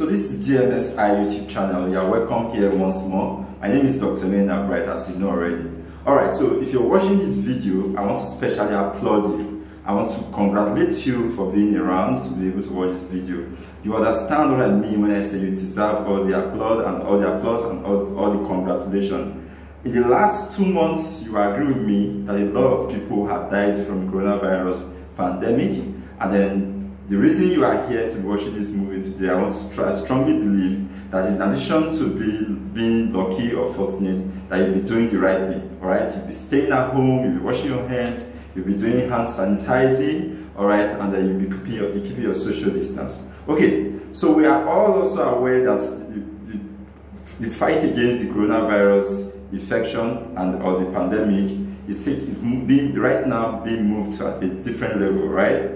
this is DMSI YouTube channel. You are welcome here once more. My name is Dr. Mena Bright, as you know already. Alright, so if you're watching this video, I want to specially applaud you. I want to congratulate you for being around to be able to watch this video. You understand what I mean when I say you deserve all the applause and all the congratulations. In the last 2 months, you agree with me that a lot of people have died from the coronavirus pandemic, and then the reason you are here to watch this movie today, I strongly believe that in addition to being lucky or fortunate, that you'll be doing the right thing. Alright, you'll be staying at home, you'll be washing your hands, you'll be doing hand sanitizing, alright, and then you'll be keeping your social distance. Okay, so we are all also aware that the fight against the coronavirus infection or the pandemic is right now being moved to a different level, right?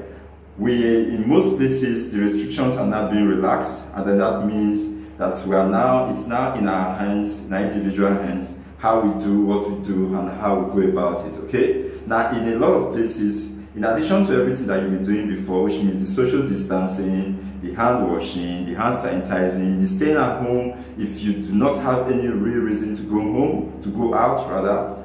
In most places, the restrictions are now being relaxed, and then that means that it's now in our hands, in our individual hands, how we do what we do and how we go about it, okay? Now, in a lot of places, in addition to everything that you've been doing before, which means the social distancing, the hand washing, the hand sanitizing, the staying at home, if you do not have any real reason to go out rather,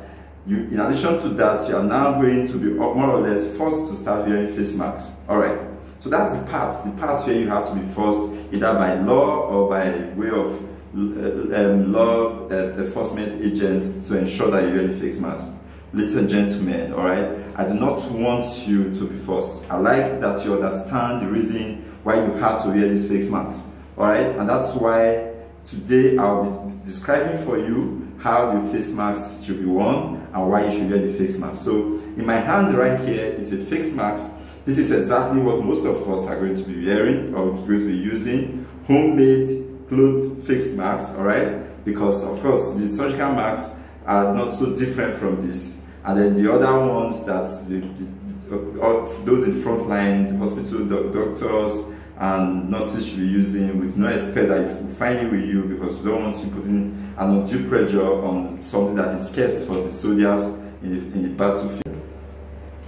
in addition to that, you are now going to be more or less forced to start wearing face masks. Alright, so that's the part where you have to be forced either by law or by way of law enforcement agents to ensure that you wear the face mask. Ladies and gentlemen, alright, I do not want you to be forced. I like that you understand the reason why you have to wear these face masks. Alright, and that's why today I'll be describing for you how the face mask should be worn and why you should wear the face mask. So in my hand right here is a face mask. This is exactly what most of us are going to be wearing or going to be using. Homemade cloth face masks, alright? Because of course the surgical masks are not so different from this. And then the other ones that those in frontline hospital doctors and nurses should be using, we do not expect that if we find it with you, because we don't want to put in an undue pressure on something that is scarce for the soldiers in the battlefield.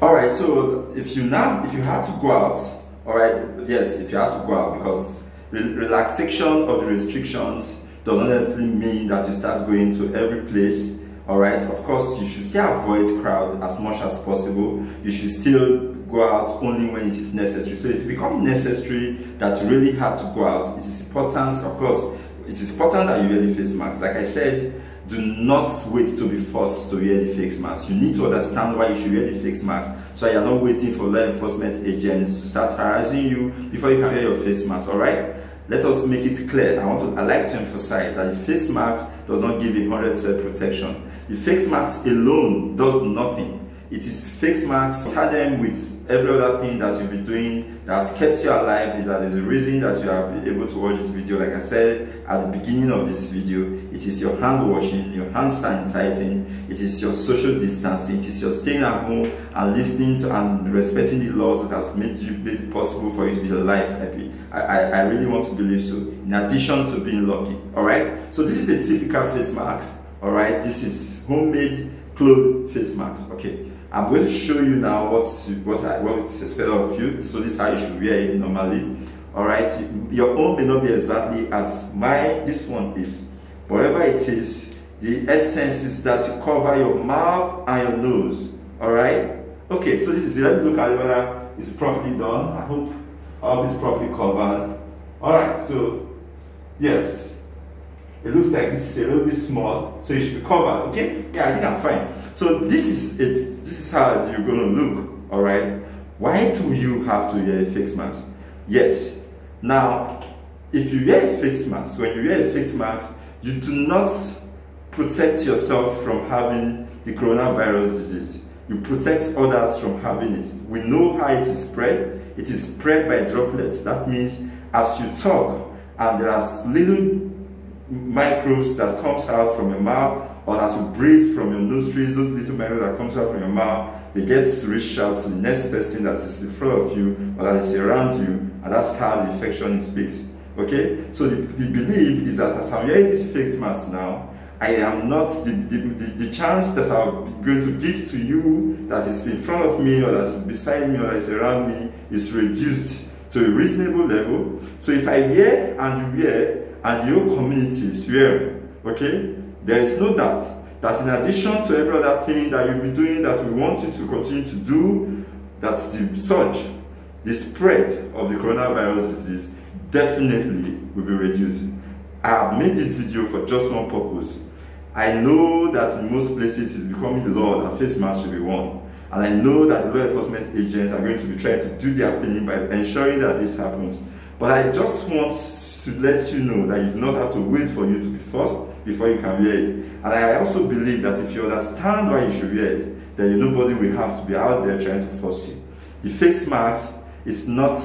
Alright, so if you had to go out, alright, yes, if you had to go out, because relaxation of the restrictions does not necessarily mean that you start going to every place. Alright, of course, you should still avoid crowd as much as possible. You should still go out only when it is necessary. So if it becomes necessary that you really have to go out, it is important, of course, it is important that you wear the face mask. Like I said, do not wait to be forced to wear the face mask. You need to understand why you should wear the face mask, so you're not waiting for law enforcement agents to start harassing you before you can wear your face mask, alright? Let us make it clear. I like to emphasize that the face mask does not give you 100% protection. The face mask alone does nothing. It is face masks, tandem with every other thing that you'll be doing that has kept you alive. Is the reason that you have been able to watch this video. Like I said at the beginning of this video, it is your hand washing, your hand sanitizing, it is your social distancing, it is your staying at home and listening to and respecting the laws that has made it possible for you to be alive. I really want to believe so, in addition to being lucky. Alright, so this is a typical face mask. Alright, this is homemade cloth face mask. Okay, I'm going to show you now what is expected of you. So this is how you should wear it normally. Alright, your own may not be exactly as this one is. Whatever it is, the essence is that you cover your mouth and your nose. Alright, okay, so this is it. Let me look at whether it's properly done. I hope all this properly covered. Alright, so yes, it looks like this is a little bit small, so you should be covered. Okay, yeah, I think I'm fine. So this is it. This is how you're gonna look. All right, why do you have to wear a face mask? Yes, now if you wear a face mask, when you wear a face mask, you do not protect yourself from having the coronavirus disease. You protect others from having it. We know how it is spread. It is spread by droplets. That means as you talk and there are little microbes that comes out from your mouth, or as you breathe from your nostrils, those little microbes that comes out from your mouth, they get to reach out to the next person that is in front of you or that is around you, and that's how the infection is picked. Okay, so the belief is that as I'm wearing this face mask now, I am not the chance that I'm going to give to you that is in front of me or that is beside me or that is around me is reduced to a reasonable level. So if I wear and you wear and the whole community is wearing, okay, there is no doubt that in addition to every other thing that you'll be doing that we want you to continue to do, that the surge, the spread of the coronavirus disease definitely will be reduced. I have made this video for just one purpose. I know that in most places it's becoming the law that face masks should be worn. And I know that the law enforcement agents are going to be trying to do their thing by ensuring that this happens. But I just want to let you know that you do not have to wait for you to be forced before you can wear it. And I also believe that if you understand why you should wear it, then nobody will have to be out there trying to force you. The face mask is not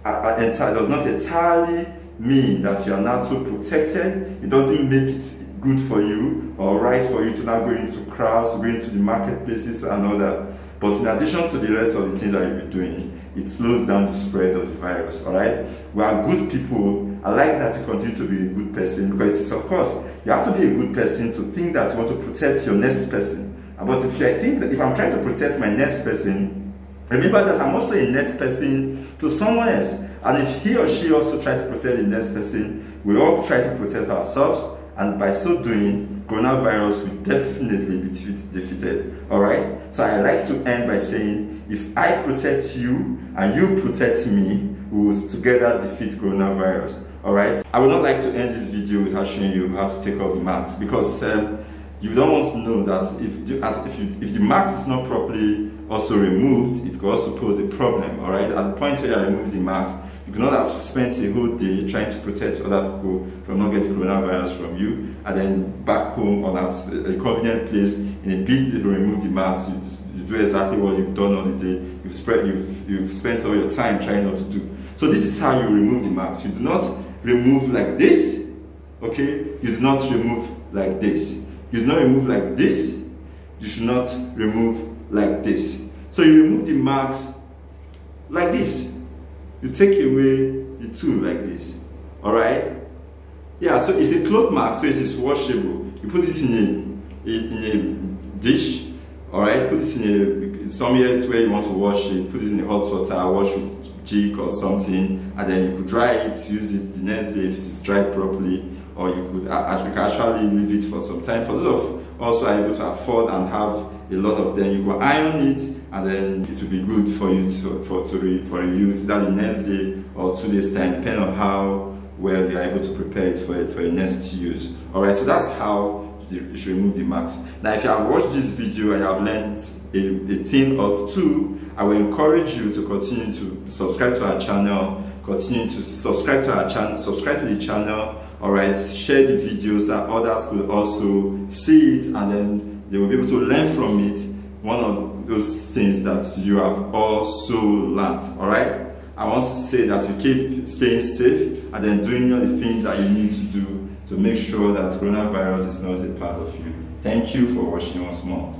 does not entirely mean that you are not so protected. It doesn't make it good for you or right for you to now go into crowds, to go into the marketplaces and all that. But in addition to the rest of the things that you'll be doing, it slows down the spread of the virus, all right? We are good people. I like that you continue to be a good person, because it's, of course, you have to be a good person to think that you want to protect your next person. But if I'm trying to protect my next person, remember that I'm also a next person to someone else. And if he or she also tries to protect the next person, we all try to protect ourselves. And by so doing, coronavirus will definitely be defeated. All right? So I like to end by saying, if I protect you and you protect me, we will together defeat coronavirus. All right? I would not like to end this video without showing you how to take off the mask, because you don't want to know that if the mask is not properly also removed, it could also pose a problem. All right? At the point where you remove the mask, you cannot have spent a whole day trying to protect other people from not getting coronavirus from you, and then back home or at a convenient place, in a bid to remove the mask, you do exactly what you've done all the day. You've spent all your time trying not to do. So this is how you remove the mask. You do not remove like this, okay? You do not remove like this. You do not remove like this. You should not remove like this. So you remove the mask like this. You take away the tool like this. All right? Yeah, so it's a cloth mask, so it is washable. You put it in a dish, all right? Put it in somewhere where you want to wash it. Put it in a hot water, wash with jig or something, and then you could dry it, use it the next day if it is dried properly, or you could actually leave it for some time. For those of also able to afford and have a lot of them, you can iron it, and then it will be good for you for use either the next day or 2 days time, depending on how well you are able to prepare it for your next use. All right, so that's how you should remove the mask. Now, if you have watched this video and you have learned a thing or two, I will encourage you to continue to subscribe to our channel, continue to subscribe to our channel, subscribe to the channel. All right, share the videos that others could also see it, and then they will be able to learn from it. One of those things that you have also learned. All right, I want to say that you keep staying safe and then doing all the things that you need to do to make sure that coronavirus is not a part of you. Thank you for watching once more.